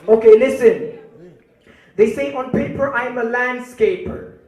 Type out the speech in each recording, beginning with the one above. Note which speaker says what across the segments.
Speaker 1: Okay, listen. They say on paper I'm a landscaper.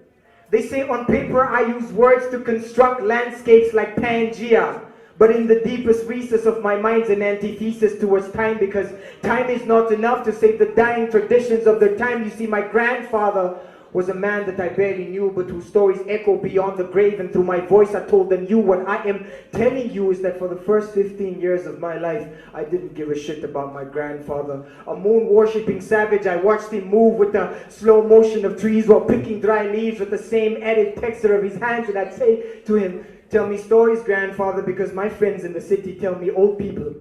Speaker 1: They say on paper I use words to construct landscapes like Pangea. But in the deepest recess of my mind's an antithesis towards time, because time is not enough to save the dying traditions of their time. You see, my grandfather was a man that I barely knew, but whose stories echo beyond the grave, and through my voice I told them you. What I am telling you is that for the first 15 years of my life, I didn't give a shit about my grandfather. A moon-worshipping savage, I watched him move with the slow motion of trees while picking dry leaves with the same added texture of his hands, and I'd say to him, tell me stories, grandfather, because my friends in the city tell me old people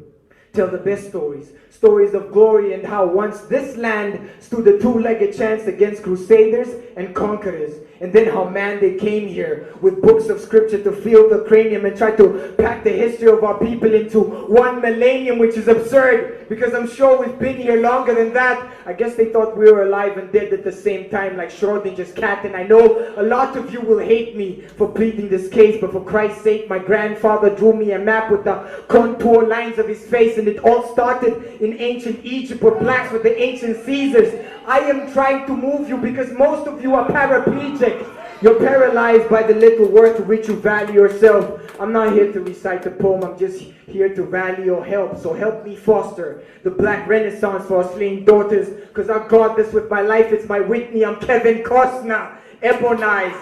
Speaker 1: tell the best stories. Stories of glory and how once this land stood a two-legged chance against crusaders and conquerors. And then how man they came here with books of scripture to fill the cranium and try to pack the history of our people into one millennium, which is absurd because I'm sure we've been here longer than that. I guess they thought we were alive and dead at the same time, like Schrodinger's cat. And I know a lot of you will hate me for pleading this case, but for Christ's sake, my grandfather drew me a map with the contour lines of his face, and it all started in ancient Egypt with blacks with the ancient Caesars. I am trying to move you because most of you are paraplegic. You're paralyzed by the little word to which you value yourself. I'm not here to recite a poem, I'm just here to value your help. So help me foster the black renaissance for our slain daughters, because I got this with my life. It's my Whitney. I'm Kevin Costner, ebonized.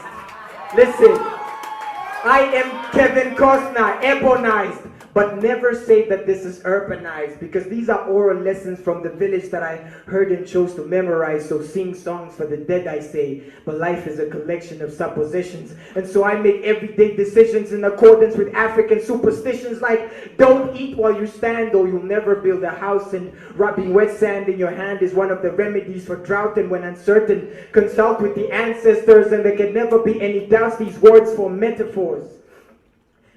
Speaker 1: Listen, I am Kevin Costner, ebonized. But never say that this is urbanized, because these are oral lessons from the village that I heard and chose to memorize. So sing songs for the dead, I say. But life is a collection of suppositions, and so I make everyday decisions in accordance with African superstitions, like don't eat while you stand or you'll never build a house, and rubbing wet sand in your hand is one of the remedies for drought. And when uncertain, consult with the ancestors, and there can never be any doubts. These words for metaphors.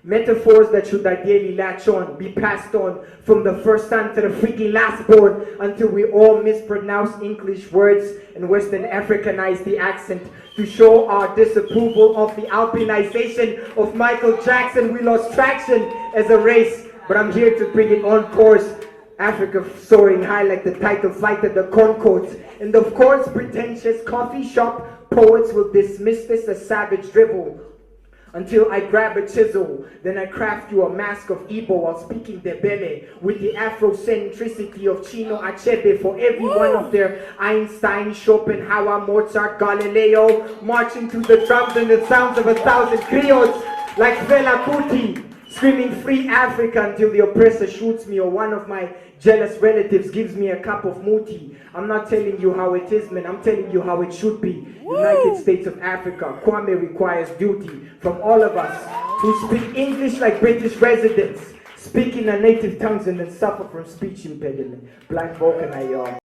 Speaker 1: Metaphors that should ideally latch on, be passed on from the first son to the freaking last born, until we all mispronounce English words and Western Africanize the accent to show our disapproval of the albinization of Michael Jackson. We lost traction as a race, but I'm here to bring it on course. Africa soaring high like the title flight of the Concords. And of course, pretentious coffee shop poets will dismiss this as savage dribble, until I grab a chisel. Then I craft you a mask of Igbo while speaking Debele with the Afrocentricity of Chino Achebe for every one of their Einstein, Schopenhauer, Mozart, Galileo, marching to the drums and the sounds of 1,000 griots like Fela Kuti, screaming free Africa until the oppressor shoots me or one of my jealous relatives gives me a cup of muti. I'm not telling you how it is, man. I'm telling you how it should be. United States of Africa, Kwame requires duty from all of us who speak English like British residents, speak in our native tongues and then suffer from speech impediment. Black Vulcan, y'all.